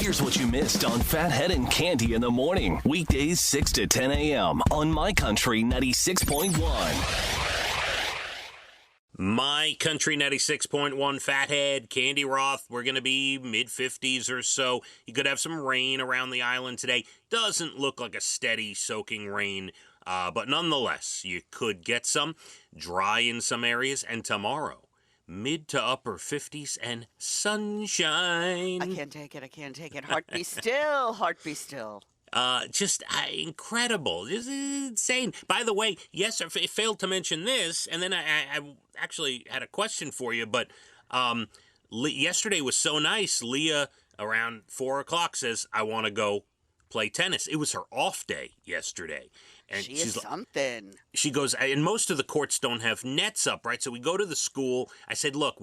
Here's what you missed on Phathead and Cande in the morning. Weekdays 6 to 10 a.m. on My Country 96.1. My Country 96.1 Phathead, Cande Roth. We're going to be mid-50s or so. You could have some rain around the island today. Doesn't look like a steady soaking rain, but nonetheless, you could get some. Dry in some areas. And tomorrow, mid to upper 50s and sunshine. I can't take it. Heart be still, heart be still. Just incredible. Just insane. By the way, yes, I failed to mention this, and then I actually had a question for you, but yesterday was so nice. Leah, around 4 o'clock, says, I want to go play tennis. It was her off day yesterday. And she's something. She goes, and most of the courts don't have nets up, right? So we go to the school. I said, look,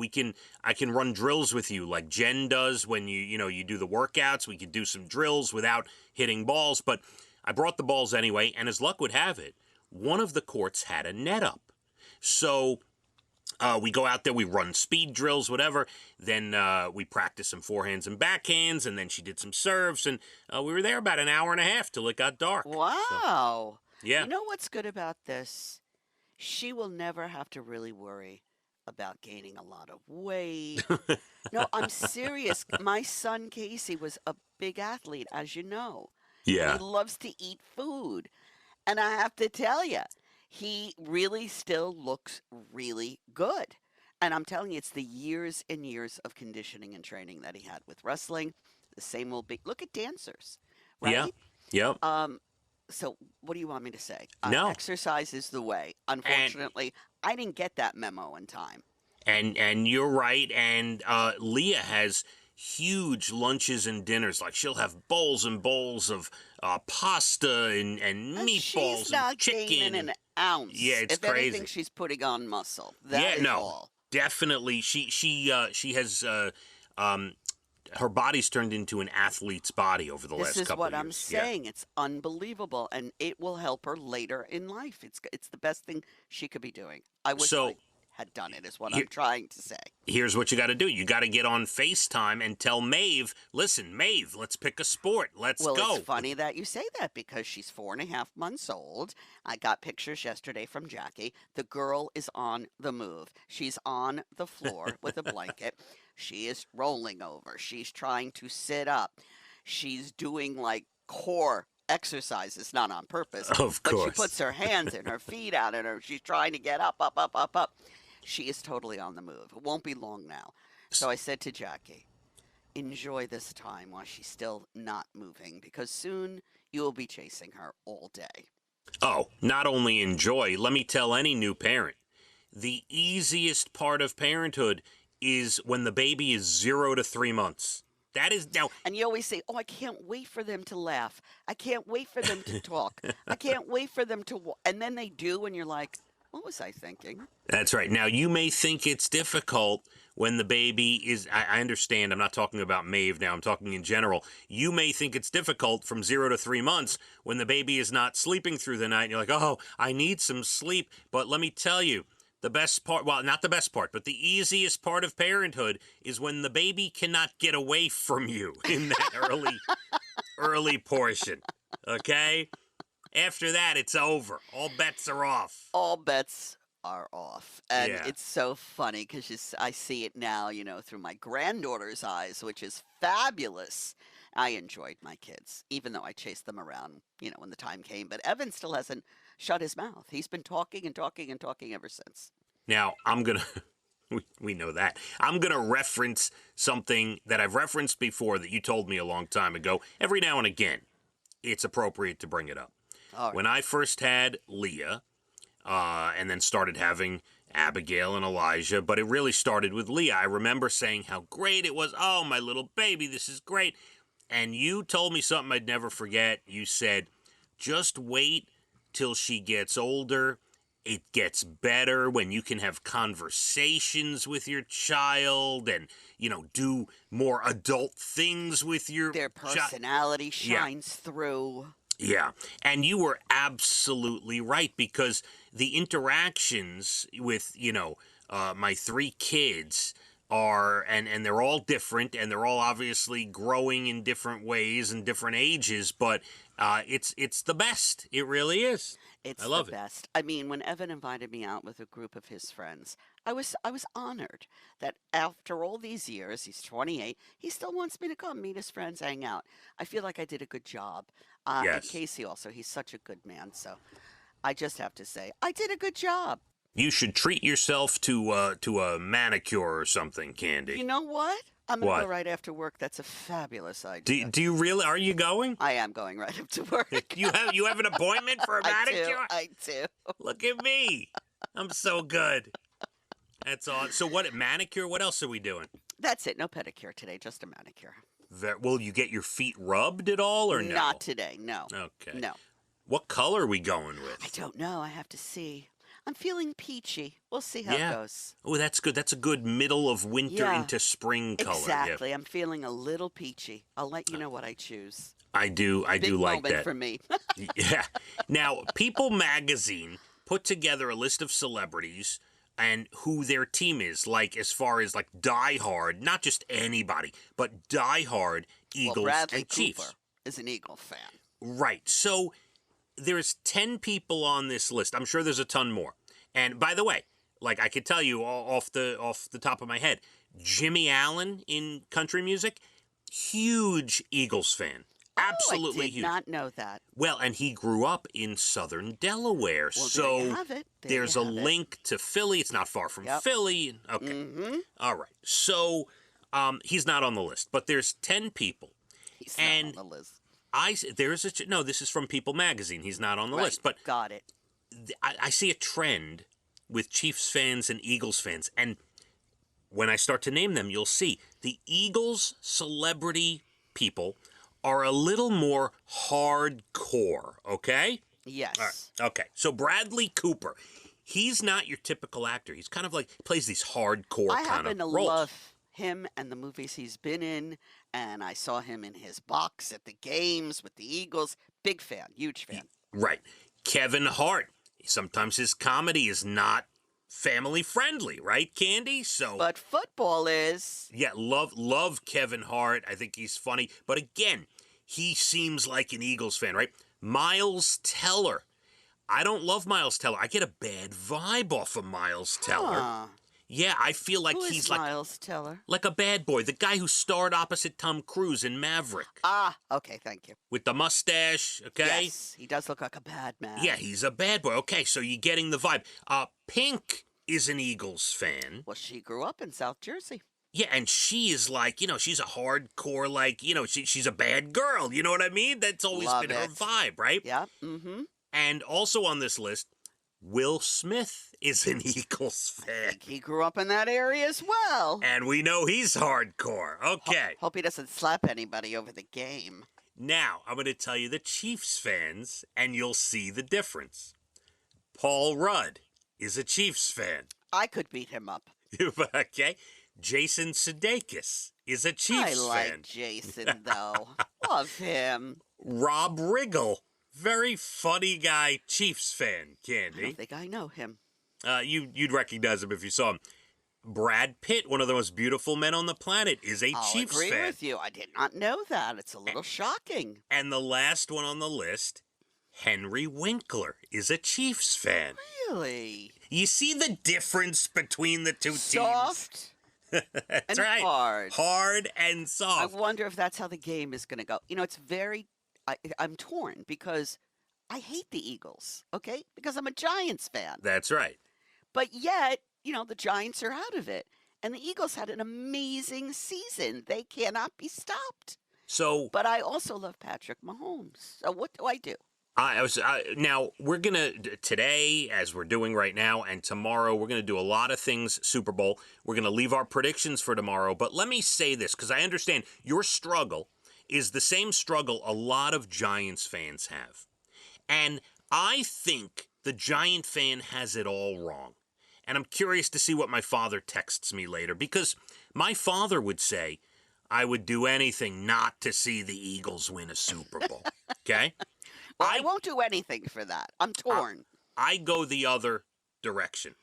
I can run drills with you like Jen does when you do the workouts. We could do some drills without hitting balls. But I brought the balls anyway, and as luck would have it, one of the courts had a net up. So we go out there, we run speed drills, whatever. Then we practice some forehands and backhands, and then she did some serves, and we were there about an hour and a half till it got dark. Wow. So, yeah. You know what's good about this? She will never have to really worry about gaining a lot of weight. No, I'm serious. My son Casey was a big athlete, as you know. Yeah. He loves to eat food. And I have to tell you, he really still looks really good. And I'm telling you, it's the years and years of conditioning and training that he had with wrestling. The same will be. Look at dancers, right? Yeah. Yep. So what do you want me to say? No. Exercise is the way. Unfortunately, I didn't get that memo in time. And you're right. And Leah has huge lunches and dinners. Like she'll have bowls and bowls of pasta and meatballs She's not and chicken. gaining an ounce. Yeah, it's if crazy. If anything, she's putting on muscle. That is all. Definitely. She has her body's turned into an athlete's body over the last couple of years. This is what I'm saying. It's unbelievable, and it will help her later in life. It's the best thing she could be doing. I wish I had done it, is what I'm trying to say. Here's what you got to do. You got to get on FaceTime and tell Maeve, listen, Maeve, let's pick a sport. Let's go. Well, it's funny that you say that because she's 4.5 months old. I got pictures yesterday from Jackie. The girl is on the move. She's on the floor with a blanket. She is rolling over. She's trying to sit up. She's doing like core exercises, not on purpose. Of course. But she puts her hands and her feet out and she's trying to get up, up, up, up, up. She is totally on the move. It won't be long now. So I said to Jackie, enjoy this time while she's still not moving because soon you will be chasing her all day. Oh, not only enjoy, let me tell any new parent, the easiest part of parenthood is when the baby is 0 to 3 months. That is now. And you always say, oh, I can't wait for them to laugh. I can't wait for them to talk. I can't wait for them to and then they do, and you're like, what was I thinking? That's right. Now, you may think it's difficult when the baby is, I understand, I'm not talking about Maeve now, I'm talking in general. You may think it's difficult from 0 to 3 months when the baby is not sleeping through the night, and you're like, oh, I need some sleep. But let me tell you, the best part, well, not the best part, but the easiest part of parenthood is when the baby cannot get away from you in that early portion, okay? After that, it's over. All bets are off. All bets are off. And it's so funny because I see it now, through my granddaughter's eyes, which is fabulous. I enjoyed my kids, even though I chased them around, when the time came. But Evan still hasn't shut his mouth. He's been talking and talking and talking ever since. Now, I'm going to, we know that. I'm going to reference something that I've referenced before that you told me a long time ago. Every now and again, it's appropriate to bring it up. Right. When I first had Leah, and then started having Abigail and Elijah, but it really started with Leah. I remember saying how great it was. Oh, my little baby, this is great. And you told me something I'd never forget. You said, just wait till she gets older. It gets better when you can have conversations with your child and, do more adult things with your Their personality shines through. Yeah, and you were absolutely right because the interactions with, my 3 kids are, and they're all different, and they're all obviously growing in different ways and different ages, but it's the best. It really is. I It's the love it. best. I mean, when Evan invited me out with a group of his friends, I was honored that after all these years, he's 28, he still wants me to come meet his friends, hang out. I feel like I did a good job. And Yes. Casey also, he's such a good man, so I just have to say, I did a good job. You should treat yourself to a manicure or something, Candy. You know what? I'm gonna go What? right after work. That's a fabulous idea. Do you really? Are you going? I am going right up to work. You have an appointment for a I do. manicure? I do. Look at me. I'm so good. That's all. So what, manicure? What else are we doing? That's it. No pedicure today, just a manicure. Will you get your feet rubbed at all or no? Not today. No. Okay. No. What color are we going I with? don't know. I have to see. I'm feeling peachy. We'll see how Yeah. it goes. Oh, that's good. That's a good middle of winter Yeah. into spring color. Exactly. I'm feeling a little peachy. I'll let you know what I choose. I do Big like moment that. for me. Yeah. Now, People Magazine put together a list of celebrities and who their team is, like as far as like diehard, not just anybody, but diehard Eagles Well, Bradley and Chiefs. Cooper is an Eagle fan. Right. So there's 10 people on this list. I'm sure there's a ton more. And by the way, like I could tell you off the top of my head, Jimmy Allen in country music, huge Eagles fan. Absolutely I did huge. not know that. Well, and he grew up in southern Delaware, Well, so there you have it. There there's a you have it. link to Philly. It's not far from Yep. Philly. Okay. Mm-hmm. All right. So he's not on the list, but there's 10 people. He's And not on the list. No, this is from People Magazine. He's not on the Right. list, but Got it. I see a trend with Chiefs fans and Eagles fans, and when I start to name them, you'll see the Eagles celebrity people are a little more hardcore, okay? Yes. All right. Okay. So Bradley Cooper, he's not your typical actor. He's kind of like plays these hardcore I kind happen of to roles. love him and the movies he's been in, and I saw him in his box at the games with the Eagles. Big fan, huge fan. Right. Kevin Hart. Sometimes his comedy is not family friendly, right, Candy? So But football is. yeah, love Kevin Hart. I think he's funny. But again, he seems like an Eagles fan, right? Miles Teller. I don't love Miles Teller. I get a bad vibe off of Miles Teller. Huh. Yeah, I feel like Who he's is Miles Teller? like a bad boy, the guy who starred opposite Tom Cruise in Maverick Ah, okay, thank you. with the mustache, okay? Yes, he does look like a bad man. Yeah, he's a bad boy. Okay, so you're getting the vibe. Pink is an Eagles fan. Well, she grew up in South Jersey. Yeah, and she is like, she's a hardcore, like, she's a bad girl. You know what I mean? That's always Love been her it. vibe, right? Yeah, mm-hmm. And also on this list, Will Smith is an Eagles fan. He grew up in that area as well. And we know he's hardcore. Okay. Hope he doesn't slap anybody over the game. Now, I'm going to tell you the Chiefs fans, and you'll see the difference. Paul Rudd is a Chiefs fan. I could beat him up. Okay? Jason Sudeikis is a Chiefs I like fan. Jason, though. Love him. Rob Riggle, very funny guy, Chiefs fan, I Candy. don't think I know him. You'd recognize him if you saw him. Brad Pitt, one of the most beautiful men on the planet, is a I'll Chiefs agree fan. with you. I did not know that. It's a little shocking. And the last one on the list, Henry Winkler, is a Chiefs fan. Really? You see the difference between the two teams? Soft That's and right. hard. Hard and I soft. wonder if that's how the game is going to go. It's very. I'm torn because I hate the Eagles, okay? Because I'm a Giants fan. That's right. But yet, the Giants are out of it. And the Eagles had an amazing season. They cannot be stopped. So But I also love Patrick Mahomes. So what do I do? now we're gonna today, as we're doing right now, and tomorrow we're gonna do a lot of things. Super Bowl. We're gonna leave our predictions for tomorrow. But let me say this, because I understand your struggle is the same struggle a lot of Giants fans have, and I think the Giant fan has it all wrong. And I'm curious to see what my father texts me later, because my father would say, I would do anything not to see the Eagles win a Super Bowl. Okay? Well, I won't do anything for that. I'm torn. I go the other direction.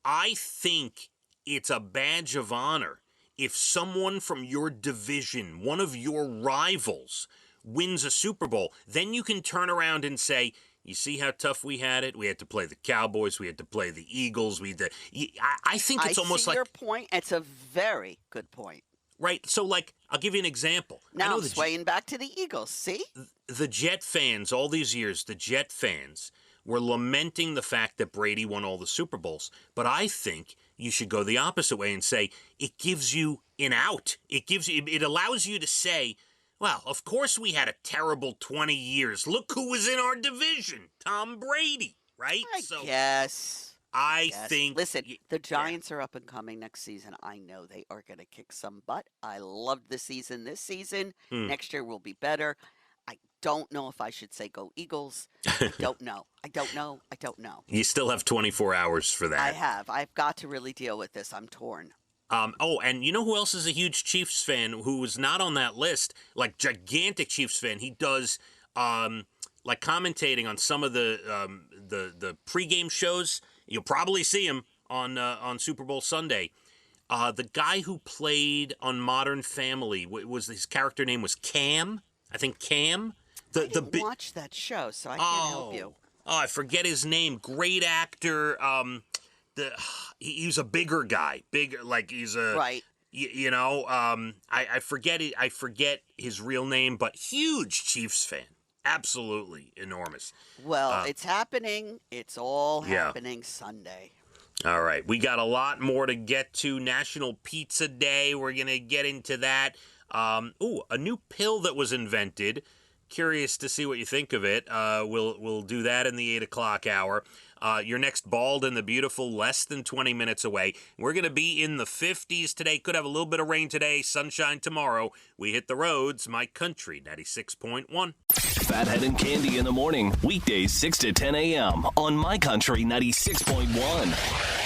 I think it's a badge of honor if someone from your division, one of your rivals, wins a Super Bowl, then you can turn around and say, you see how tough we had it? We had to play the Cowboys. We had to play the Eagles. I think it's almost like... I see your point. It's a very good point. Right. So, like, I'll give you an example. Now I'm swaying back to the Eagles. See? The Jet fans, all these years, the Jet fans were lamenting the fact that Brady won all the Super Bowls. But I think you should go the opposite way and say it gives you an out. It allows you to say, well, of course we had a terrible 20 years. Look who was in our division. Tom Brady, right? I guess. I think... Listen, the Giants are up and coming next season. I know they are going to kick some butt. I loved the season this season. Next year will be better. I don't know if I should say go Eagles. I don't know. I don't know. You still have 24 hours for that. I have. I've got to really deal with this. I'm torn. And you know who else is a huge Chiefs fan who was not on that list? Like, gigantic Chiefs fan. He does, like, commentating on some of the pregame shows. You'll probably see him on Super Bowl Sunday. The guy who played on Modern Family, his character name was Cam. I think Cam. I didn't watch that show, so I can't help you. Oh, I forget his name. Great actor. He's a bigger guy. Bigger, like he's a... Right. I forget it. I forget his real name, but huge Chiefs fan. Absolutely enormous. Well, it's happening. It's all happening Sunday. All right. We got a lot more to get to. National Pizza Day. We're going to get into that. A new pill that was invented. Curious to see what you think of it. We'll do that in the 8 o'clock hour. Your next Bald and the Beautiful, less than 20 minutes away. We're going to be in the 50s today. Could have a little bit of rain today, sunshine tomorrow. We hit the roads. My Country 96.1. Phathead and Cande in the morning. Weekdays 6 to 10 a.m. on My Country 96.1.